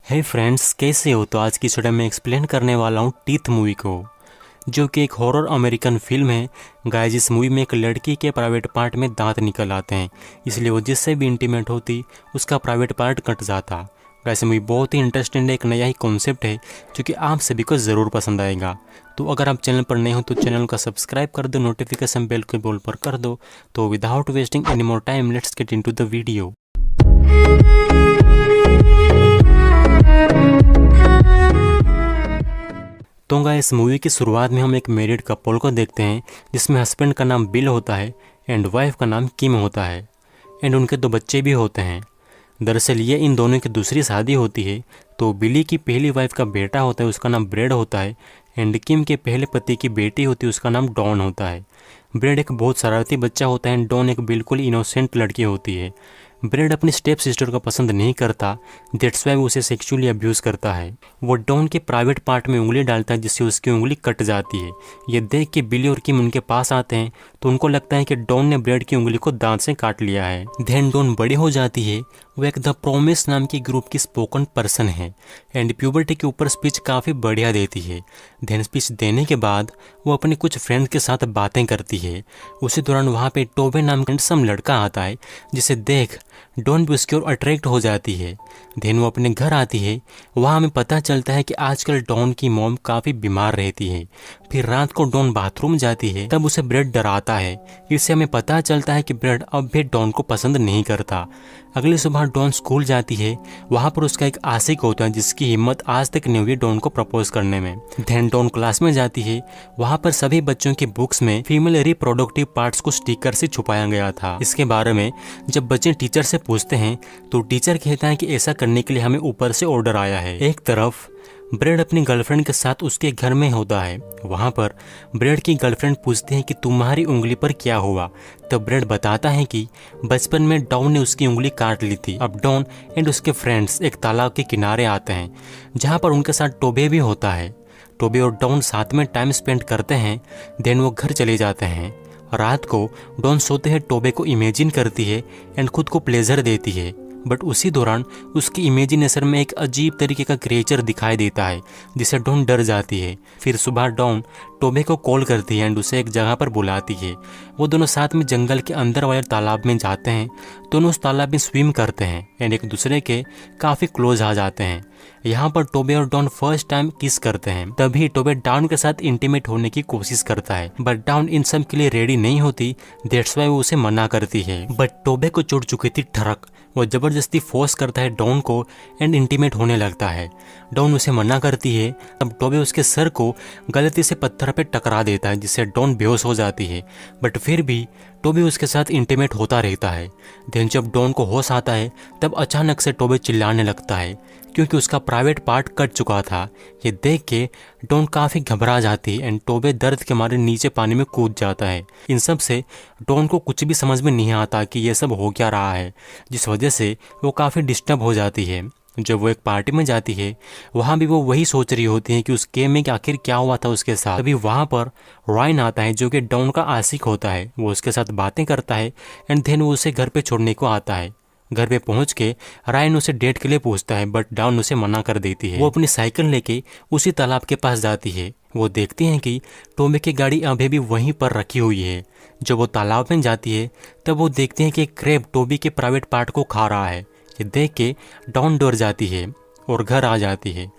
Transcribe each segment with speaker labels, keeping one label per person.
Speaker 1: हे friends, कैसे हो? तो आज की वीडियो में एक्सप्लेन करने वाला हूँ टीथ मूवी को, जो कि एक हॉरर अमेरिकन फिल्म है। गाइस, इस मूवी में एक लड़की के प्राइवेट पार्ट में दांत निकल आते हैं, इसलिए वो जिससे भी इंटीमेट होती उसका प्राइवेट पार्ट कट जाता। गाइस, मूवी बहुत ही इंटरेस्टिंग है, एक नया ही कॉन्सेप्ट है जो कि आप सभी को ज़रूर पसंद आएगा। तो अगर आप चैनल पर नए हो तो चैनल का सब्सक्राइब कर दो, नोटिफिकेशन बेल के बोल पर कर दो। तो without wasting any more time, let's get into the video. तो गाइस, मूवी की शुरुआत में हम एक मैरिड कपल को देखते हैं, जिसमें हस्बैंड का नाम बिल होता है एंड वाइफ का नाम किम होता है एंड उनके 2 बच्चे भी होते हैं। दरअसल ये इन दोनों की दूसरी शादी होती है। तो बिली की पहली वाइफ का बेटा होता है, उसका नाम ब्रेड होता है एंड किम के पहले पति की बेटी होती है, उसका नाम डॉन होता है। ब्रेड एक बहुत शरारती बच्चा होता है एंड डॉन एक बिल्कुल इनोसेंट लड़की होती है। ब्रेड अपनी स्टेप सिस्टर को पसंद नहीं करता, दैट्स वाई वो उसे सेक्सुअली अब्यूज़ करता है। वो डॉन के प्राइवेट पार्ट में उंगली डालता है, जिससे उसकी उंगली कट जाती है। ये देख के बिली और किम उनके पास आते हैं, तो उनको लगता है कि डॉन ने ब्रेड की उंगली को दांत से काट लिया है। देन डॉन बड़ी हो जाती है। वो एक द प्रोमिस नाम की ग्रुप की स्पोकन पर्सन है एंड प्यूबर्टी के ऊपर स्पीच काफ़ी बढ़िया देती है। देन स्पीच देने के बाद वो अपने कुछ फ्रेंड्स के साथ बातें करती है। उसी दौरान वहाँ पे टोबे नाम का हैंडसम लड़का आता है, जिसे देख डॉन भी उसकी ओर अट्रैक्ट हो जाती है। देन वो अपने घर आती है। वहाँ हमें पता चलता है कि आजकल डॉन की मॉम काफ़ी बीमार रहती है। फिर रात को डॉन बाथरूम जाती है, तब उसे ब्रेड डराता है। इससे हमें पता चलता है कि ब्रेड अब भी डॉन को पसंद नहीं करता। अगली सुबह डॉन स्कूल जाती है। वहाँ पर उसका एक आशिक होता है, जिसकी हिम्मत आज तक नहीं हुई डॉन को प्रपोज करने में। देन डॉन क्लास में जाती है। वहाँ पर सभी बच्चों की बुक्स में फीमेल रिप्रोडक्टिव पार्ट्स को स्टिकर से छुपाया गया था। इसके बारे में जब बच्चे टीचर से पूछते हैं तो टीचर कहता है कि ऐसा करने के लिए हमें ऊपर से ऑर्डर आया है। एक तरफ ब्रेड अपनी गर्लफ्रेंड के साथ उसके घर में होता है। वहाँ पर ब्रेड की गर्लफ्रेंड पूछती है कि तुम्हारी उंगली पर क्या हुआ। तब ब्रेड बताता है कि बचपन में डॉन ने उसकी उंगली काट ली थी। अब डॉन एंड उसके फ्रेंड्स एक तालाब के किनारे आते हैं, जहाँ पर उनके साथ टोबे भी होता है। टोबे और डॉन साथ में टाइम स्पेंड करते हैं। देन वो घर चले जाते हैं। रात को डॉन सोते हैं टोबे को इमेजिन करती है एंड खुद को प्लेजर देती है, बट उसी दौरान उसकी इमेजिनेशन में एक अजीब तरीके का क्रिएचर दिखाई देता है, जिसे डॉन डर जाती है। फिर सुबह डॉन टोबे को कॉल करती है एंड उसे एक जगह पर बुलाती है। वो दोनों साथ में जंगल के अंदर वाले तालाब में जाते हैं। दोनों उस तालाब में स्विम करते हैं एंड एक दूसरे के काफ़ी क्लोज आ जाते हैं। यहाँ पर टोबे और डॉन फर्स्ट टाइम किस करते हैं। तभी टोबे डाउन के साथ इंटीमेट होने की कोशिश करता है, बट डाउन इन सब के लिए रेडी नहीं होती, दैट्स वाई वो उसे मना करती है। बट टोबे को चुड़ चुकी थी ठरक। वो जबरदस्ती फोर्स करता है डॉन को एंड इंटीमेट होने लगता है। डॉन उसे मना करती है। तब टोबे उसके सर को गलती से पत्थर पे टकरा देता है, जिससे डॉन बेहोश हो जाती है, बट फिर भी टोबे उसके साथ इंटीमेट होता रहता है। देन जब डॉन को होश आता है, तब अचानक से टोबे चिल्लाने लगता है, क्योंकि उसका प्राइवेट पार्ट कट चुका था। ये देख के डॉन काफ़ी घबरा जाती है एंड टोबे दर्द के मारे नीचे पानी में कूद जाता है। इन सब से डॉन को कुछ भी समझ में नहीं आता कि ये सब हो क्या रहा है, जिस वजह से वो काफ़ी डिस्टर्ब हो जाती है। जब वो एक पार्टी में जाती है, वहाँ भी वो वही सोच रही होती है कि उस गेम में आखिर क्या हुआ था उसके साथ। तभी वहाँ पर रॉयन आता है, जो कि डॉन का आशिक होता है। वो उसके साथ बातें करता है एंड देन वो उसे घर पे छोड़ने को आता है। घर पे पहुंच के रायन उसे डेट के लिए पूछता है, बट डॉन उसे मना कर देती है। वो अपनी साइकिल लेके उसी तालाब के पास जाती है। वो देखती हैं कि टोबे की गाड़ी अभी भी वहीं पर रखी हुई है। जब वो तालाब में जाती है, तब वो देखती हैं कि एक क्रैब टोबी के प्राइवेट पार्ट को खा रहा है। ये देख के डॉन डर जाती है और घर आ जाती है।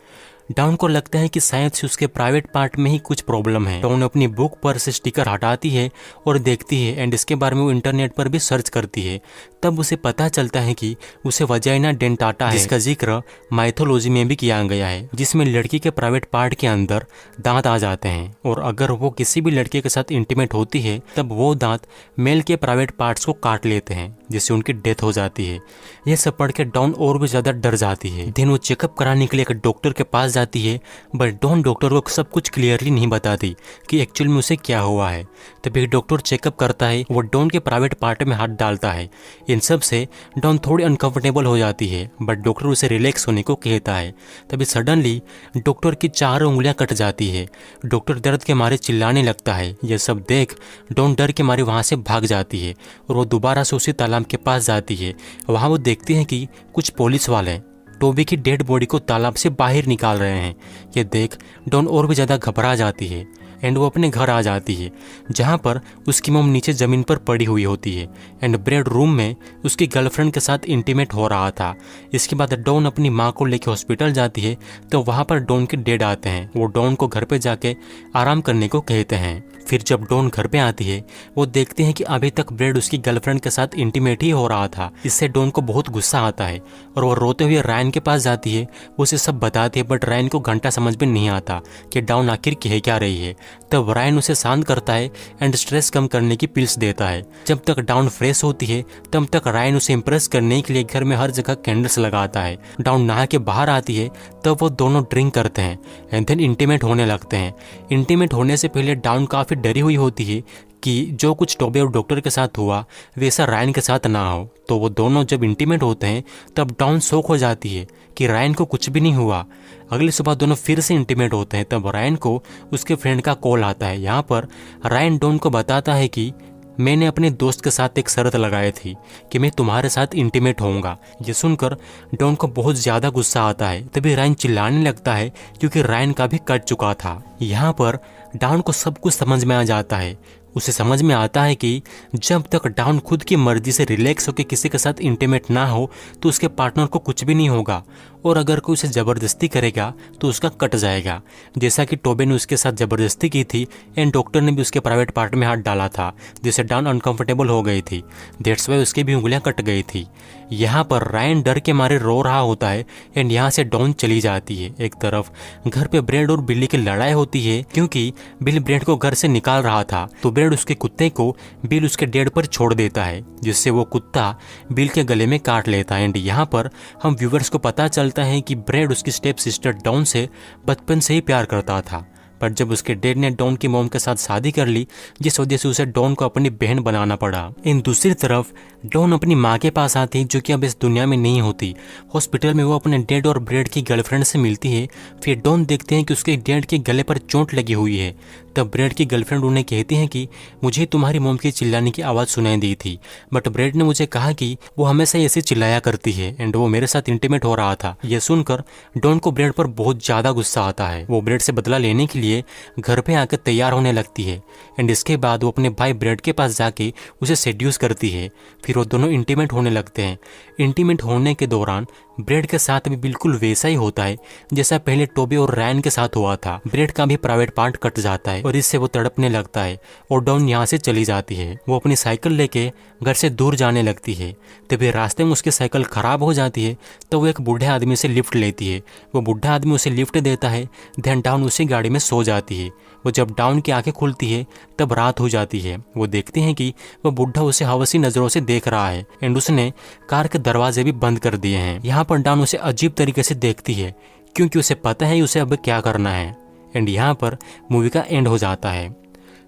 Speaker 1: डॉन को लगता है कि शायद से उसके प्राइवेट पार्ट में ही कुछ प्रॉब्लम है। डॉन अपनी बुक पर से स्टिकर हटाती है और देखती है एंड इसके बारे में वो इंटरनेट पर भी सर्च करती है। तब उसे पता चलता है कि उसे वजाइना डेंटाटा है, जिसका जिक्र माइथोलॉजी में भी किया गया है, जिसमें लड़की के प्राइवेट पार्ट के अंदर दांत आ जाते हैं और अगर वो किसी भी लड़के के साथ इंटीमेट होती है, तब वो दांत मेल के प्राइवेट पार्ट्स को काट लेते हैं, जिससे उनकी डेथ हो जाती है। यह सब पढ़ के डॉन और भी ज्यादा डर जाती है। दिन वो चेकअप कराने के लिए एक डॉक्टर के पास जाती है, बट डॉन डॉक्टर को सब कुछ क्लियरली नहीं बताती कि एक्चुअल में उसे क्या हुआ है। तभी डॉक्टर चेकअप करता है। वो डॉन के प्राइवेट पार्ट में हाथ डालता है। इन सब से डॉन थोड़ी अनकंफर्टेबल हो जाती है, बट डॉक्टर उसे रिलैक्स होने को कहता है। तभी सडनली डॉक्टर की 4 उंगलियां कट जाती है। डॉक्टर दर्द के मारे चिल्लाने लगता है। यह सब देख डॉन डर के मारे वहां से भाग जाती है और वो दोबारा से उसी तालाब के पास जाती है। वहां वो देखती है कि कुछ पुलिस वाले टोबी की डेड बॉडी को तालाब से बाहर निकाल रहे हैं। ये देख डॉन और भी ज़्यादा घबरा जाती है एंड वो अपने घर आ जाती है, जहाँ पर उसकी मॉम नीचे ज़मीन पर पड़ी हुई होती है एंड ब्रेड रूम में उसकी गर्लफ्रेंड के साथ इंटीमेट हो रहा था। इसके बाद डॉन अपनी माँ को लेकर हॉस्पिटल जाती है तो वहाँ पर डॉन के डैड आते हैं। वो डॉन को घर पे जाके आराम करने को कहते हैं। फिर जब डॉन घर पे आती है वो देखते हैं कि अभी तक ब्रेड उसकी गर्लफ्रेंड के साथ इंटीमेट ही हो रहा था। इससे डॉन को बहुत गुस्सा आता है और वो रोते हुए रायन के पास जाती है। वो उसे सब बताती है बट रायन को घंटा समझ में नहीं आता कि डॉन आखिर कह क्या रही है। तब रायन उसे शांत करता है एंड स्ट्रेस कम करने की पिल्स देता है। जब तक डाउन फ्रेश होती है तब तक रायन उसे इम्प्रेस करने के लिए घर में हर जगह कैंडल्स लगाता है। डाउन नहा के बाहर आती है तब वो दोनों ड्रिंक करते हैं एंड देन इंटीमेट होने लगते हैं। इंटीमेट होने से पहले डाउन काफ़ी डरी हुई होती है कि जो कुछ टोबे और डॉक्टर के साथ हुआ वैसा रायन के साथ ना हो। तो वो दोनों जब इंटीमेट होते हैं तब डाउन शॉक हो जाती है कि रायन को कुछ भी नहीं हुआ। अगली सुबह दोनों फिर से इंटीमेट होते हैं तब रायन को उसके फ्रेंड का कॉल आता है। यहाँ पर रायन डॉन को बताता है कि मैंने अपने दोस्त के साथ एक शर्त लगाई थी कि मैं तुम्हारे साथ इंटीमेट होऊंगा। ये सुनकर डॉन को बहुत ज़्यादा गुस्सा आता है। तभी रायन चिल्लाने लगता है क्योंकि रायन का भी कट चुका था। यहाँ पर डॉन को सब कुछ समझ में आ जाता है। उसे समझ में आता है कि जब तक डॉन खुद की मर्जी से रिलैक्स होकर किसी के साथ इंटीमेट ना हो तो उसके पार्टनर को कुछ भी नहीं होगा और अगर कोई उसे ज़बरदस्ती करेगा तो उसका कट जाएगा, जैसा कि टोबे ने उसके साथ ज़बरदस्ती की थी एंड डॉक्टर ने भी उसके प्राइवेट पार्ट में हाथ डाला था जिससे डॉन अनकंफर्टेबल हो गई थी। दैट्स वाई उसकी भी उंगलियां कट गई थी। यहाँ पर रायन डर के मारे रो रहा होता है एंड यहाँ से डॉन चली जाती है। एक तरफ घर पे ब्रेड और बिल्ली की लड़ाई होती है क्योंकि बिल ब्रेड को घर से निकाल रहा था तो ब्रेड उसके कुत्ते को बिल उसके डेड पर छोड़ देता है जिससे वो कुत्ता बिल के गले में काट लेता है। एंड यहाँ पर हम व्यूवर्स को पता चलता है कि ब्रेड उसकी स्टेप सिस्टर डॉन से बचपन से ही प्यार करता था, पर जब उसके डैड ने डॉन की मॉम के साथ शादी कर ली जिस वजह से उसे डॉन को अपनी बहन बनाना पड़ा। इन दूसरी तरफ डॉन अपनी माँ के पास आती है जो कि अब इस दुनिया में नहीं होती। हॉस्पिटल में वो अपने डैड और ब्रेड की गर्लफ्रेंड से मिलती है। फिर डॉन देखते हैं कि उसके डैड के गले पर चोट लगी हुई है। तब ब्रेड की गर्लफ्रेंड उन्हें कहती हैं कि मुझे तुम्हारी मॉम की चिल्लाने की आवाज़ सुनाई दी थी बट ब्रेड ने मुझे कहा कि वो हमेशा ऐसे चिल्लाया करती है एंड वो मेरे साथ इंटीमेट हो रहा था। यह सुनकर डॉन को ब्रेड पर बहुत ज़्यादा गुस्सा आता है। वो ब्रेड से बदला लेने के लिए घर पे आकर तैयार होने लगती है एंड इसके बाद वो अपने भाई ब्रेड के पास जाके उसे सेड्यूस करती है। फिर वो दोनों इंटीमेट होने लगते हैं। इंटीमेट होने के दौरान ब्रेड के साथ भी बिल्कुल वैसा ही होता है जैसा पहले टोबी और रायन के साथ हुआ था। ब्रेड का भी प्राइवेट पार्ट कट जाता है और इससे वो तड़पने लगता है और डॉन यहाँ से चली जाती है। वो अपनी साइकिल लेके घर से दूर जाने लगती है। तभी रास्ते में उसकी साइकिल खराब हो जाती है तो वो एक बूढ़े आदमी से लिफ्ट लेती है। वो बूढ़ा आदमी उसे लिफ्ट देता है। देन डाउन उसी गाड़ी में सो जाती है। वो जब डाउन की आंखें खुलती है तब रात हो जाती है। वो देखते हैं कि वो बूढ़ा उसे हवसी नजरों से देख रहा है एंड उसने कार के दरवाजे भी बंद कर दिए हैं। यहाँ पर डाउन उसे अजीब तरीके से देखती है क्योंकि उसे पता है उसे अब क्या करना है। एंड यहाँ पर मूवी का एंड हो जाता है।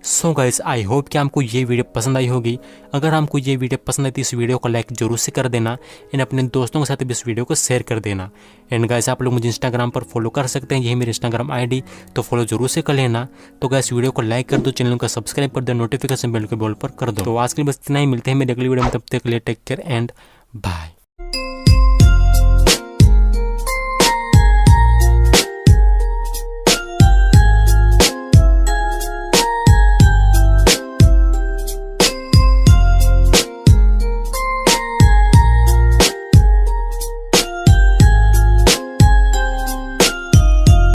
Speaker 1: सो गाइस, आई होप कि आपको ये वीडियो पसंद आई होगी। अगर आपको ये वीडियो पसंद आई तो इस वीडियो को लाइक जरूर से कर देना एंड अपने दोस्तों के साथ भी इस वीडियो को शेयर कर देना। एंड गाइस, आप लोग मुझे इंस्टाग्राम पर फॉलो कर सकते हैं, यही मेरी इंस्टाग्राम ID, तो फॉलो जरूर से कर लेना। तो गाइस, वीडियो को लाइक कर दो, चैनल को सब्सक्राइब कर दो, नोटिफिकेशन बेल को बॉल पर कर दो। तो आज के लिए बस इतना ही, मिलते हैं मेरे अगली वीडियो में, तब तक के लिए टेक केयर एंड बाय।